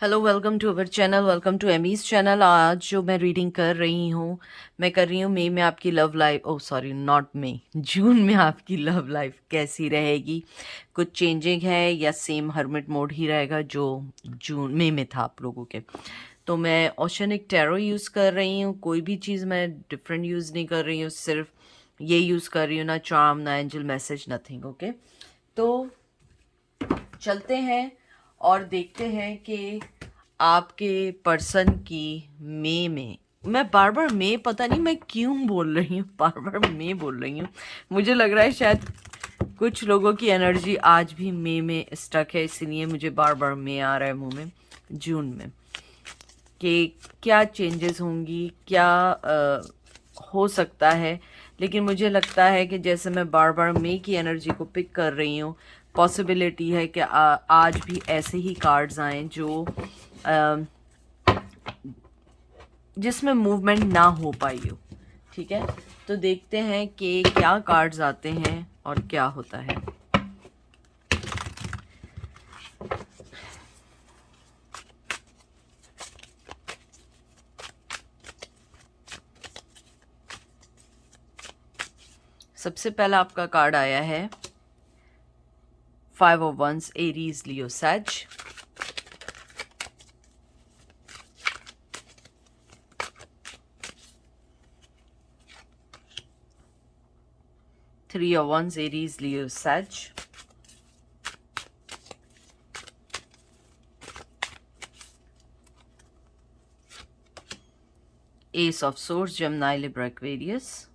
Hello, welcome to our channel, welcome to Amy's channel. आज जो मैं रीडिंग कर रही हूँ, मैं कर रही हूँ मई में आपकी love life, oh sorry not May, जून में आपकी लव लाइफ कैसी रहेगी। कुछ चेंजिंग है या सेम हर्मिट मोड ही रहेगा जो जून मई में था आप लोगों के। तो मैं ओशनिक टैरो यूज़ कर रही हूँ, कोई भी चीज़ मैं डिफरेंट यूज़ नहीं कर रही हूँ, सिर्फ ये यूज़ कर रही हूँ, ना चार्म ना एंजल मैसेज नथिंग। ओके, तो चलते हैं और देखते हैं कि आपके पर्सन की में मैं बार बार पता नहीं मैं क्यों बोल रही हूँ, बार बार बोल रही हूँ। मुझे लग रहा है शायद कुछ लोगों की एनर्जी आज भी में स्टक है, इसलिए मुझे बार बार आ रहा है मुंह में। जून में कि क्या चेंजेस होंगी, क्या हो सकता है। लेकिन मुझे लगता है कि जैसे मैं बार बार की एनर्जी को पिक कर रही हूँ, पॉसिबिलिटी है कि आज भी ऐसे ही कार्ड्स आएँ जो जिसमें मूवमेंट ना हो पाई हो। ठीक है, तो देखते हैं कि क्या कार्ड्स आते हैं और क्या होता है। सबसे पहला आपका कार्ड आया है 5 of wands, Aries, Leo, Sag. Three of wands, Aries, Leo, Sag. Ace of swords, Gemini, Libra, Aquarius.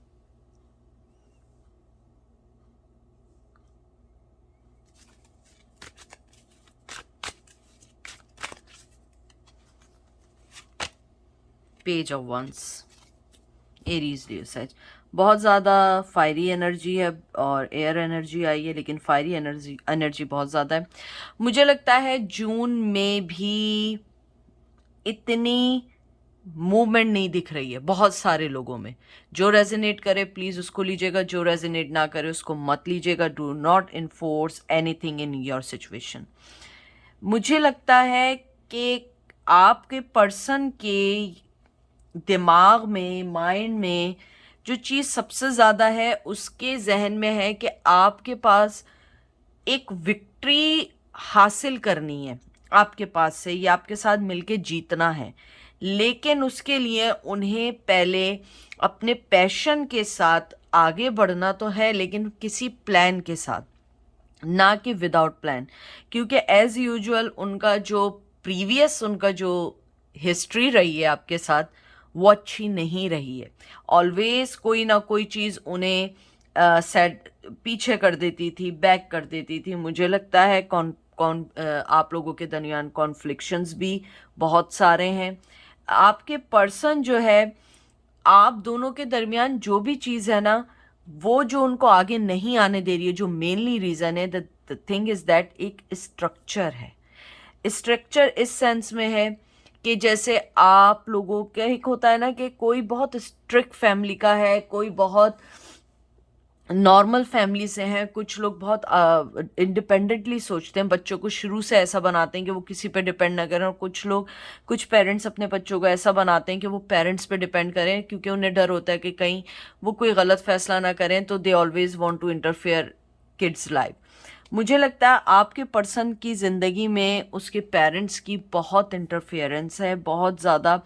Page of wands, Aries, Leo, Sag. बहुत ज़्यादा फायरी एनर्जी है और एयर एनर्जी आई है, लेकिन फायरी एनर्जी बहुत ज़्यादा है। मुझे लगता है जून में भी इतनी मूवमेंट नहीं दिख रही है बहुत सारे लोगों में। जो रेजोनेट करे प्लीज़ उसको लीजिएगा, जो रेजोनेट ना करे उसको मत लीजिएगा। Do not enforce anything in your situation. मुझे लगता है कि आपके पर्सन के दिमाग में, माइंड में जो चीज़ सबसे ज़्यादा है उसके जहन में है कि आपके पास एक विक्ट्री हासिल करनी है आपके पास से, या आपके साथ मिलके जीतना है। लेकिन उसके लिए उन्हें पहले अपने पैशन के साथ आगे बढ़ना तो है, लेकिन किसी प्लान के साथ, ना कि विदाउट प्लान। क्योंकि एज यूजुअल उनका जो हिस्ट्री रही है आपके साथ वो अच्छी नहीं रही है। ऑलवेज कोई ना कोई चीज़ उन्हें सेट पीछे कर देती थी, बैक कर देती थी। मुझे लगता है कौन कौन आप लोगों के दरमियान कॉन्फ्लिक्शंस भी बहुत सारे हैं। आपके पर्सन जो है, आप दोनों के दरमियान जो भी चीज़ है ना, वो जो उनको आगे नहीं आने दे रही है, जो मेनली रीज़न है, द थिंग इज़ दैट एक स्ट्रक्चर है। स्ट्रक्चर इस सेंस में है कि जैसे आप लोगों का एक होता है ना कि कोई बहुत स्ट्रिक्ट फैमिली का है, कोई बहुत नॉर्मल फैमिली से हैं, कुछ लोग बहुत इंडिपेंडेंटली सोचते हैं, बच्चों को शुरू से ऐसा बनाते हैं कि वो किसी पे डिपेंड ना करें। और कुछ पेरेंट्स अपने बच्चों को ऐसा बनाते हैं कि वो पेरेंट्स पे डिपेंड करें, क्योंकि उन्हें डर होता है कि कहीं वो कोई गलत फैसला ना करें, तो they always want to interfere kids life. मुझे लगता है आपके पर्सन की ज़िंदगी में उसके पेरेंट्स की बहुत इंटरफेरेंस है, बहुत ज़्यादा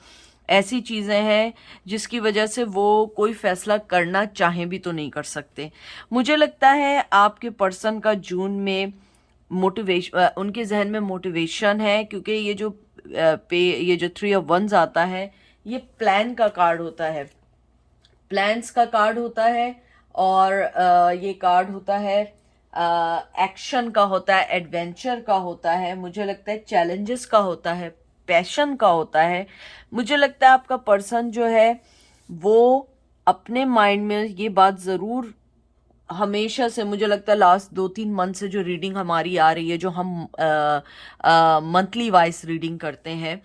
ऐसी चीज़ें हैं जिसकी वजह से वो कोई फैसला करना चाहें भी तो नहीं कर सकते। मुझे लगता है आपके पर्सन का जून में उनके जहन में मोटिवेशन है, क्योंकि ये जो थ्री ऑफ वंस आता है, ये प्लान का कार्ड होता है, प्लान्स का कार्ड होता है। और ये कार्ड होता है एक्शन का, होता है एडवेंचर का, होता है मुझे लगता है चैलेंजेस का, होता है पैशन का, होता है। मुझे लगता है आपका पर्सन जो है वो अपने माइंड में ये बात ज़रूर हमेशा से, मुझे लगता है लास्ट 2-3 मंथ से जो रीडिंग हमारी आ रही है, जो हम मंथली वाइज रीडिंग करते हैं,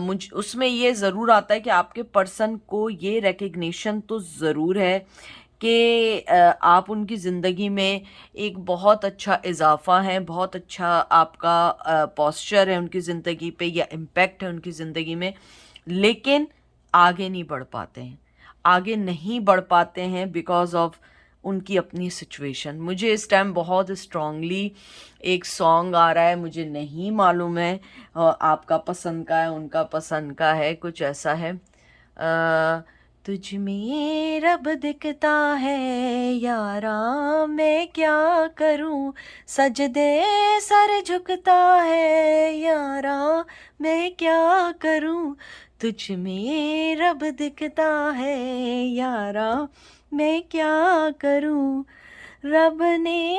मुझ उसमें ये ज़रूर आता है कि आपके पर्सन को ये रिकग्निशन तो ज़रूर है कि आप उनकी ज़िंदगी में एक बहुत अच्छा इज़ाफ़ा है, बहुत अच्छा आपका पोस्चर है उनकी ज़िंदगी पे या इम्पैक्ट है उनकी ज़िंदगी में, लेकिन आगे नहीं बढ़ पाते हैं। आगे नहीं बढ़ पाते हैं बिकॉज़ ऑफ उनकी अपनी सिचुएशन। मुझे इस टाइम बहुत स्ट्रॉन्गली एक सॉन्ग आ रहा है, मुझे नहीं मालूम है आपका पसंद का है, उनका पसंद का है, कुछ ऐसा है तुझ में रब दिखता है यारा मैं क्या करूं, सजदे सर झुकता है यारा मैं क्या करूं, तुझ में रब दिखता है यारा मैं क्या करूं, रब ने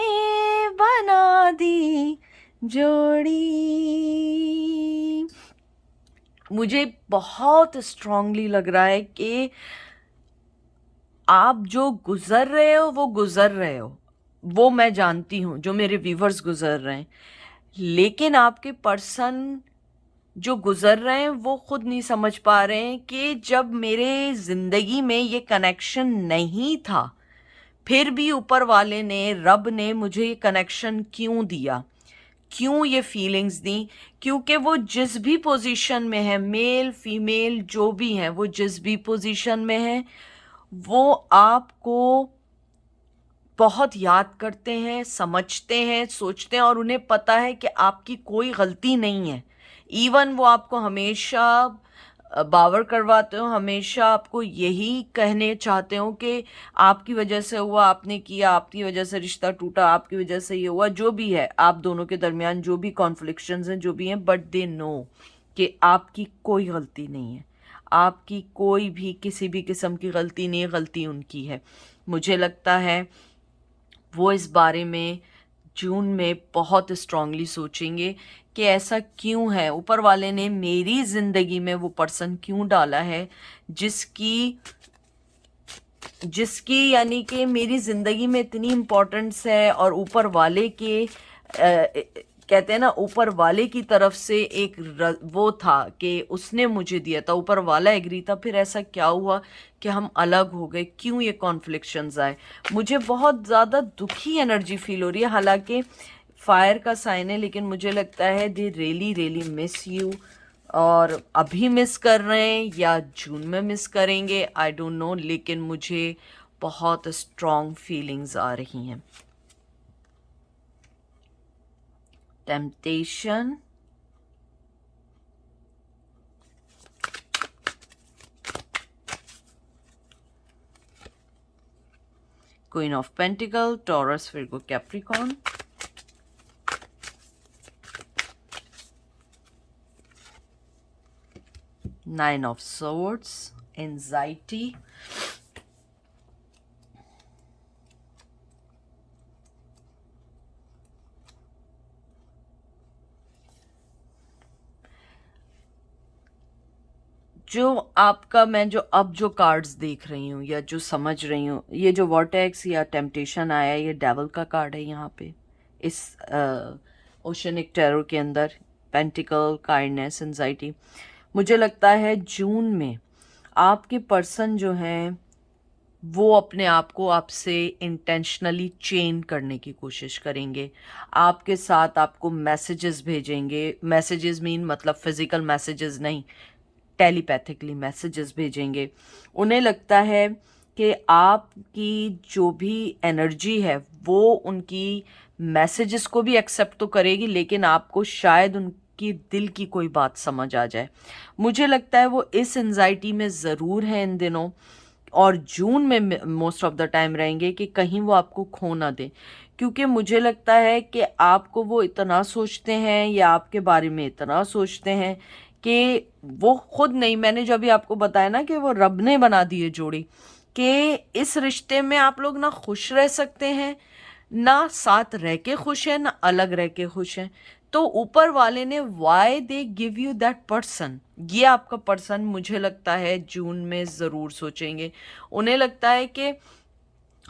बना दी जोड़ी। मुझे बहुत स्ट्रांगली लग रहा है कि आप जो गुजर रहे हो वो गुजर रहे हो, वो मैं जानती हूँ, जो मेरे व्यूवर्स गुजर रहे हैं, लेकिन आपके पर्सन जो गुजर रहे हैं वो खुद नहीं समझ पा रहे हैं कि जब मेरे ज़िंदगी में ये कनेक्शन नहीं था, फिर भी ऊपर वाले ने, रब ने मुझे ये कनेक्शन क्यों दिया, क्यों ये फीलिंग्स दी, क्योंकि वो जिस भी पोजीशन में है, मेल फीमेल जो भी हैं, वो जिस भी पोजीशन में है, वो आपको बहुत याद करते हैं, समझते हैं, सोचते हैं और उन्हें पता है कि आपकी कोई गलती नहीं है। इवन वो आपको हमेशा बावर करवाते हो, हमेशा आपको यही कहने चाहते हो कि आपकी वजह से हुआ, आपने किया, आपकी वजह से रिश्ता टूटा, आपकी वजह से ये हुआ, जो भी है आप दोनों के दरमियान जो भी कॉन्फ्लिक्शंस हैं, जो भी हैं, बट दे नो कि आपकी कोई गलती नहीं है, आपकी कोई भी किसी भी किस्म की गलती नहीं है, गलती उनकी है। मुझे लगता है वो इस बारे में जून में बहुत स्ट्रांगली सोचेंगे कि ऐसा क्यों है, ऊपर वाले ने मेरी ज़िंदगी में वो पर्सन क्यों डाला है जिसकी जिसकी यानी कि मेरी ज़िंदगी में इतनी इम्पोर्टेंस है, और ऊपर वाले के कहते हैं ना, ऊपर वाले की तरफ से एक वो था कि उसने मुझे दिया था, ऊपर वाला एग्री था, फिर ऐसा क्या हुआ कि हम अलग हो गए, क्यों ये कॉन्फ्लिक्शंस आए। मुझे बहुत ज़्यादा दुखी एनर्जी फील हो रही है, हालांकि फायर का साइन है, लेकिन मुझे लगता है they really really miss you, और अभी मिस कर रहे हैं या जून में मिस करेंगे, आई डोंट नो, लेकिन मुझे बहुत स्ट्रॉन्ग फीलिंग्स आ रही हैं। Temptation, queen of pentacle, taurus, Virgo, Capricorn, nine of swords, anxiety, जो आपका, मैं जो कार्ड्स देख रही हूँ या जो समझ रही हूँ, ये जो वर्टेक्स या टेम्पटेशन आया, ये डेविल का कार्ड है यहाँ पे इस ओशनिक टैरो के अंदर, पेंटिकल, काइंडनेस, एंजाइटी। मुझे लगता है जून में आपके पर्सन जो हैं वो अपने आप को आपसे इंटेंशनली चेन करने की कोशिश करेंगे, आपके साथ आपको मैसेजेस भेजेंगे, मैसेजेस मीन मतलब फिजिकल मैसेजेस नहीं, टेलीपैथिकली मैसेजेस भेजेंगे। उन्हें लगता है कि आपकी जो भी एनर्जी है वो उनकी मैसेजेस को भी एक्सेप्ट तो करेगी, लेकिन आपको शायद उनकी दिल की कोई बात समझ आ जाए। मुझे लगता है वो इस एंजाइटी में ज़रूर है इन दिनों, और जून में मोस्ट ऑफ द टाइम रहेंगे कि कहीं वो आपको खो ना दें, क्योंकि मुझे लगता है कि आपको वो इतना सोचते हैं या आपके बारे में इतना सोचते हैं कि वो खुद नहीं, मैंने जो अभी आपको बताया ना कि वो रब ने बना दी है जोड़ी, कि इस रिश्ते में आप लोग ना खुश रह सकते हैं, ना साथ रह के खुश हैं, ना अलग रह के खुश हैं। तो ऊपर वाले ने why they give you that person, ये आपका पर्सन मुझे लगता है जून में ज़रूर सोचेंगे। उन्हें लगता है कि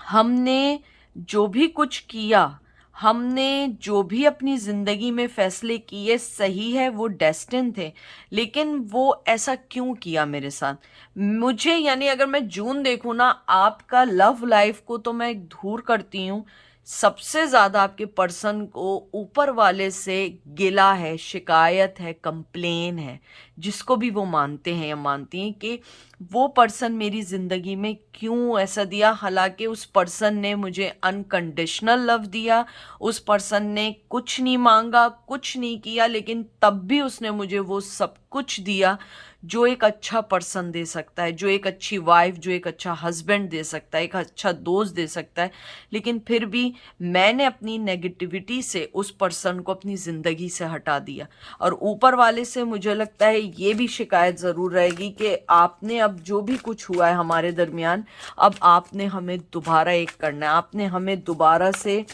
हमने जो भी कुछ किया, हमने जो भी अपनी ज़िंदगी में फ़ैसले किए सही है, वो डेस्टिन थे, लेकिन वो ऐसा क्यों किया मेरे साथ? मुझे यानी अगर मैं जून देखूँ ना, आपका लव लाइफ़ को तो मैं दूर करती हूँ, सबसे ज़्यादा आपके पर्सन को ऊपर वाले से गिला है, शिकायत है, कंप्लेन है, जिसको भी वो मानते हैं या मानती हैं कि वो पर्सन मेरी ज़िंदगी में क्यों ऐसा दिया, हालाँकि उस पर्सन ने मुझे अनकंडीशनल लव दिया, उस पर्सन ने कुछ नहीं माँगा, कुछ नहीं किया, लेकिन तब भी उसने मुझे वो सब कुछ दिया, जो एक अच्छा पर्सन दे सकता है, जो एक अच्छी वाइफ़, जो एक अच्छा हस्बैंड दे सकता है, एक अच्छा दोस्त दे सकता है। लेकिन फिर भी मैंने अपनी नेगेटिविटी से उस पर्सन को अपनी ज़िंदगी से हटा दिया, और ऊपर वाले से मुझे लगता है ये भी शिकायत ज़रूर रहेगी कि आपने अब जो भी कुछ हुआ है हमारे दरमियान, अब आपने हमें दोबारा एक करना है, आपने हमें दोबारा से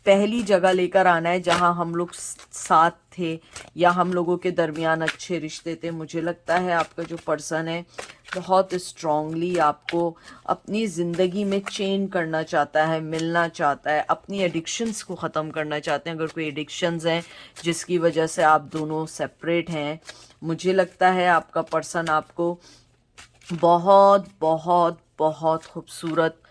पहली जगह लेकर आना है जहां हम लोग साथ थे या हम लोगों के दरमियान अच्छे रिश्ते थे। मुझे लगता है आपका जो पर्सन है बहुत स्ट्रांगली आपको अपनी ज़िंदगी में चेन करना चाहता है, मिलना चाहता है, अपनी एडिक्शंस को ख़त्म करना चाहते हैं। अगर कोई एडिक्शंस हैं जिसकी वजह से आप दोनों सेपरेट हैं, मुझे लगता है आपका पर्सन आपको बहुत बहुत बहुत खूबसूरत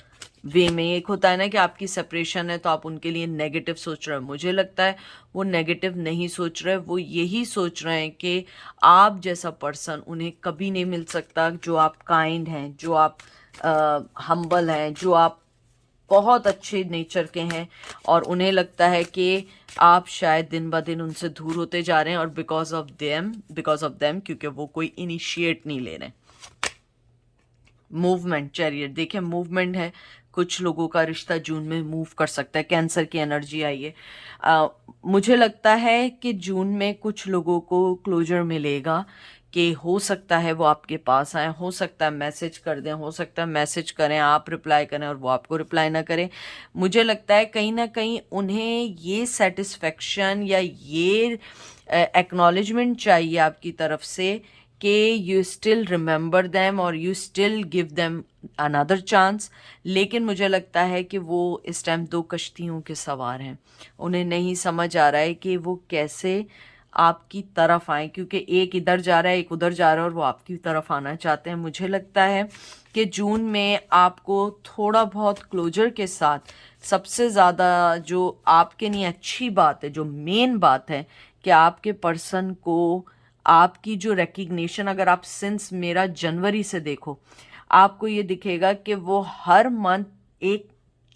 वे में, एक होता है ना कि आपकी सेपरेशन है तो आप उनके लिए नेगेटिव सोच रहे हैं, मुझे लगता है वो नेगेटिव नहीं सोच रहे, वो यही सोच रहे हैं कि आप जैसा पर्सन उन्हें कभी नहीं मिल सकता, जो आप काइंड हैं, जो आप हम्बल हैं, जो आप बहुत अच्छे नेचर के हैं, और उन्हें लगता है कि आप शायद दिन ब दिन उनसे दूर होते जा रहे हैं, और बिकॉज ऑफ देम क्योंकि वो कोई इनिशिएट नहीं ले रहे हैं। मूवमेंट, चैरियट, देखिए मूवमेंट है, कुछ लोगों का रिश्ता जून में मूव कर सकता है, कैंसर की एनर्जी आई है। मुझे लगता है कि जून में कुछ लोगों को क्लोजर मिलेगा, कि हो सकता है वो आपके पास आए, हो सकता है मैसेज कर दें, हो सकता है मैसेज करें, आप रिप्लाई करें और वो आपको रिप्लाई ना करें। मुझे लगता है कहीं ना कहीं उन्हें ये सेटिस्फेक्शन या ये एक्नॉलेजमेंट चाहिए आपकी तरफ से कि यू स्टिल रिमेंबर देम और you still give them another chance. लेकिन मुझे लगता है कि वो इस टाइम दो कश्तियों के सवार हैं, उन्हें नहीं समझ आ रहा है कि वो कैसे आपकी तरफ आए, क्योंकि एक इधर जा रहा है, एक उधर जा रहा है, और वो आपकी तरफ आना चाहते हैं। मुझे लगता है कि जून में आपको थोड़ा बहुत क्लोजर के साथ सबसे ज़्यादा जो आपके लिए अच्छी बात है, जो मेन बात है, कि आपके पर्सन को आपकी जो रिकग्निशन, अगर आप सिंस मेरा जनवरी से देखो, आपको ये दिखेगा कि वो हर मंथ एक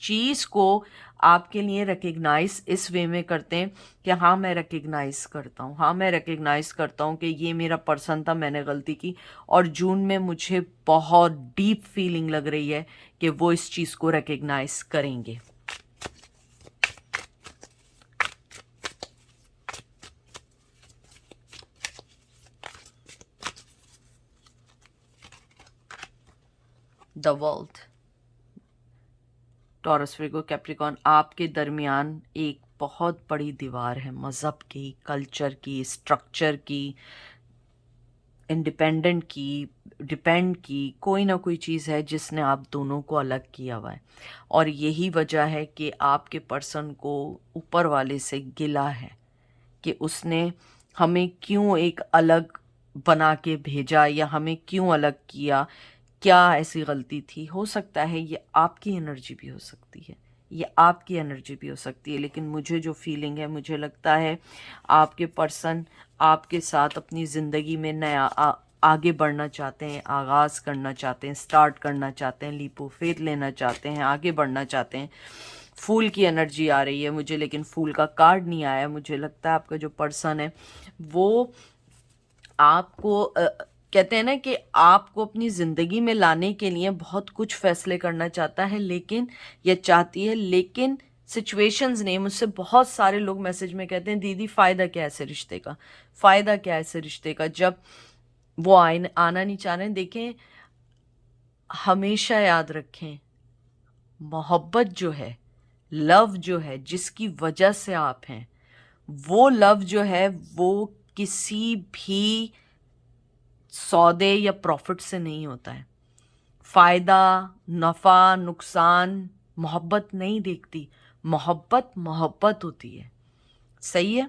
चीज़ को आपके लिए रिकग्नाइज इस वे में करते हैं कि हाँ मैं रिकग्नाइज करता हूँ, हाँ मैं रिकग्नाइज करता हूँ कि ये मेरा पर्सन था, मैंने गलती की। और जून में मुझे बहुत डीप फीलिंग लग रही है कि वो इस चीज़ को रिकग्नाइज करेंगे। The world, taurus, Virgo, Capricorn, आपके दरमियान एक बहुत बड़ी दीवार है, मज़हब की, कल्चर की, स्ट्रक्चर की, इंडिपेंडेंट की, डिपेंड की, कोई ना कोई चीज़ है जिसने आप दोनों को अलग किया हुआ है। और यही वजह है कि आपके पर्सन को ऊपर वाले से गिला है कि उसने हमें क्यों एक अलग बना के भेजा, या हमें क्यों अलग किया, क्या ऐसी गलती थी। हो सकता है ये आपकी एनर्जी भी हो सकती है, ये आपकी एनर्जी भी हो सकती है, लेकिन मुझे जो फीलिंग है, मुझे लगता है आपके पर्सन आपके साथ अपनी ज़िंदगी में नया आगे बढ़ना चाहते हैं, आगाज़ करना चाहते हैं, स्टार्ट करना चाहते हैं, लीप ऑफ फेथ लेना चाहते हैं, आगे बढ़ना चाहते हैं। फूल की एनर्जी आ रही है मुझे, लेकिन फूल का कार्ड नहीं आया। मुझे लगता है आपका जो पर्सन है वो आपको कहते हैं ना कि आपको अपनी ज़िंदगी में लाने के लिए बहुत कुछ फ़ैसले करना चाहता है, लेकिन या चाहती है, लेकिन सिचुएशंस ने, मुझसे बहुत सारे लोग मैसेज में कहते हैं दीदी फ़ायदा क्या है ऐसे रिश्ते का, फ़ायदा क्या है ऐसे रिश्ते का, जब वो आना नहीं चाह रहे हैं। देखें, हमेशा याद रखें, मोहब्बत जो है, लव जो है, जिसकी वजह से आप हैं, वो लव जो है वो किसी भी सौदे या प्रॉफिट से नहीं होता है। फ़ायदा, नफ़ा, नुकसान मोहब्बत नहीं देखती, मोहब्बत मोहब्बत होती है, सही है।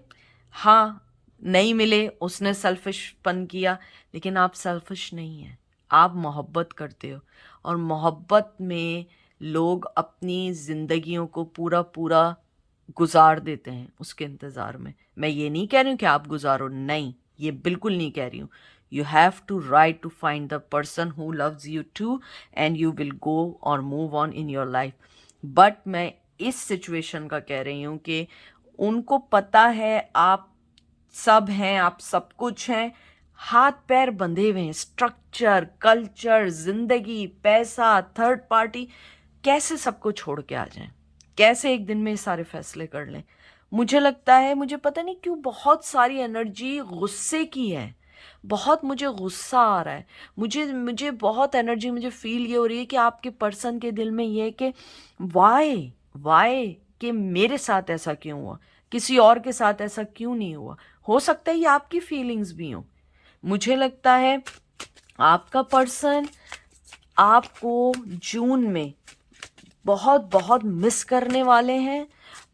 हाँ, नहीं मिले, उसने सेल्फिशपन किया, लेकिन आप सेल्फिश नहीं हैं, आप मोहब्बत करते हो। और मोहब्बत में लोग अपनी ज़िंदगियों को पूरा पूरा गुजार देते हैं उसके इंतज़ार में। मैं ये नहीं कह रही हूँ कि आप गुजारो, नहीं, ये बिल्कुल नहीं कह रही हूँ। You have to right to find the person who loves you too, and you will go or move on in your life. But मैं इस सिचुएशन का कह रही हूँ कि उनको पता है आप सब हैं, आप सब कुछ हैं, हाथ पैर बंधे हुए हैं, स्ट्रक्चर, कल्चर, जिंदगी, पैसा, थर्ड पार्टी, कैसे सबको छोड़ के आ जाएं, कैसे एक दिन में ये सारे फैसले कर लें। मुझे लगता है, मुझे पता नहीं क्यों बहुत सारी एनर्जी गुस्से की है, बहुत मुझे गुस्सा आ रहा है, मुझे मुझे बहुत एनर्जी, मुझे फील ये हो रही है कि आपके पर्सन के दिल में ये है कि वाई वाई, कि मेरे साथ ऐसा क्यों हुआ, किसी और के साथ ऐसा क्यों नहीं हुआ। हो सकता है ये आपकी फीलिंग्स भी हों। मुझे लगता है आपका पर्सन आपको जून में बहुत बहुत मिस करने वाले हैं,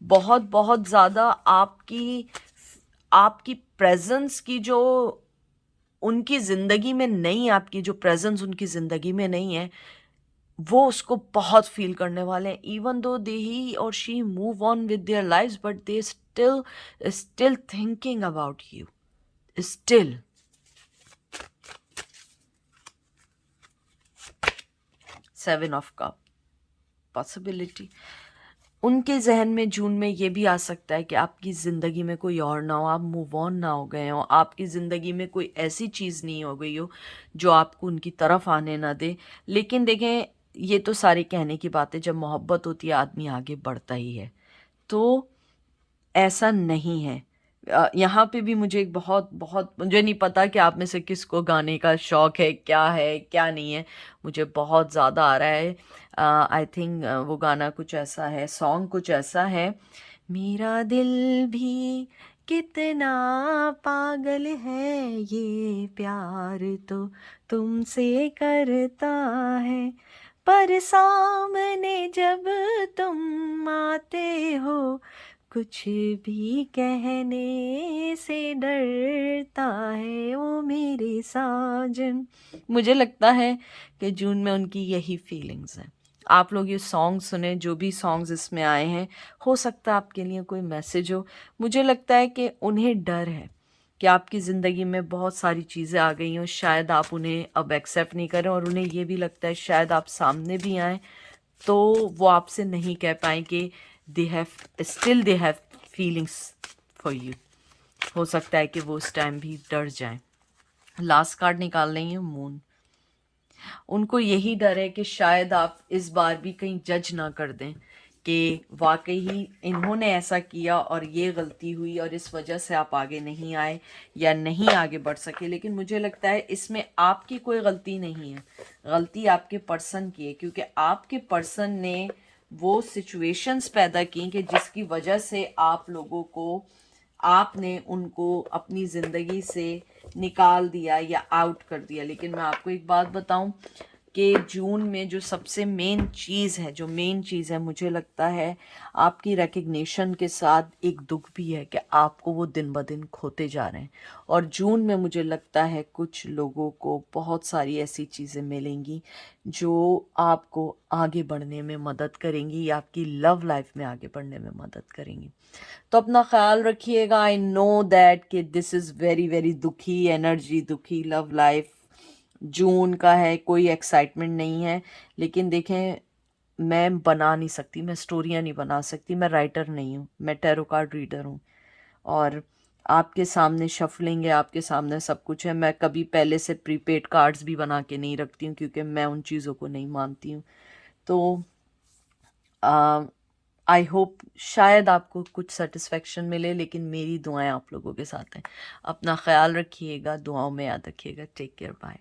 बहुत बहुत ज़्यादा आपकी आपकी प्रेजेंस की जो उनकी ज़िंदगी में नहीं, आपकी जो प्रेजेंस उनकी ज़िंदगी में नहीं है, वो उसको बहुत फील करने वाले हैं। इवन दो दे ही और she move on with their lives, but they still thinking about you, still. Seven of cup, possibility उनके जहन में जून में ये भी आ सकता है कि आपकी ज़िंदगी में कोई और ना हो, आप मूव ऑन ना हो गए हो, आपकी ज़िंदगी में कोई ऐसी चीज़ नहीं हो गई हो जो आपको उनकी तरफ आने ना दे। लेकिन देखें, ये तो सारी कहने की बातें, जब मोहब्बत होती है आदमी आगे बढ़ता ही है, तो ऐसा नहीं है। यहाँ पे भी मुझे एक बहुत बहुत, मुझे नहीं पता कि आप में से किसको गाने का शौक़ है क्या नहीं है, मुझे बहुत ज़्यादा आ रहा है। आई थिंक वो गाना कुछ ऐसा है, सॉन्ग कुछ ऐसा है, मेरा दिल भी कितना पागल है, ये प्यार तो तुमसे करता है, पर सामने जब तुम आते हो कुछ भी कहने से डरता है ओ मेरे साजन। मुझे लगता है कि जून में उनकी यही फीलिंग्स हैं। आप लोग ये सॉन्ग सुने, जो भी सॉन्ग्स इसमें आए हैं, हो सकता है आपके लिए कोई मैसेज हो। मुझे लगता है कि उन्हें डर है कि आपकी ज़िंदगी में बहुत सारी चीज़ें आ गई हों, शायद आप उन्हें अब एक्सेप्ट नहीं करें, और उन्हें ये भी लगता है शायद आप सामने भी आएँ तो वो आपसे नहीं कह पाएँ कि they have feelings for you। हो सकता है कि वो उस टाइम भी डर जाएं। लास्ट कार्ड निकाल रही हूँ, मून। उनको यही डर है कि शायद आप इस बार भी कहीं जज ना कर दें कि वाकई ही इन्होंने ऐसा किया और ये गलती हुई और इस वजह से आप आगे नहीं आए या नहीं आगे बढ़ सके। लेकिन मुझे लगता है इसमें आपकी कोई गलती नहीं है, गलती आपके पर्सन की है, क्योंकि आपके पर्सन ने वो सिचुएशंस पैदा की कि जिसकी वजह से आप लोगों को, आपने उनको अपनी ज़िंदगी से निकाल दिया या आउट कर दिया। लेकिन मैं आपको एक बात बताऊं कि जून में जो सबसे मेन चीज़ है, जो मेन चीज़ है, मुझे लगता है आपकी रिकग्निशन के साथ एक दुख भी है कि आपको वो दिन ब दिन खोते जा रहे हैं। और जून में मुझे लगता है कुछ लोगों को बहुत सारी ऐसी चीज़ें मिलेंगी जो आपको आगे बढ़ने में मदद करेंगी या आपकी लव लाइफ में आगे बढ़ने में मदद करेंगी। तो अपना ख्याल रखिएगा। आई नो दैट कि दिस इज़ वेरी वेरी दुखी एनर्जी, दुखी लव लाइफ जून का है, कोई एक्साइटमेंट नहीं है। लेकिन देखें, मैं बना नहीं सकती, मैं स्टोरियाँ नहीं बना सकती, मैं राइटर नहीं हूँ, मैं टैरो कार्ड रीडर हूँ। और आपके सामने शफलिंग है, आपके सामने सब कुछ है। मैं कभी पहले से प्रीपेड कार्ड्स भी बना के नहीं रखती हूँ क्योंकि मैं उन चीज़ों को नहीं मानती हूँ। तो आई होप शायद आपको कुछ सेटिस्फेक्शन मिले, लेकिन मेरी दुआएं आप लोगों के साथ हैं। अपना ख्याल रखिएगा, दुआओं में याद रखिएगा। Take care, bye.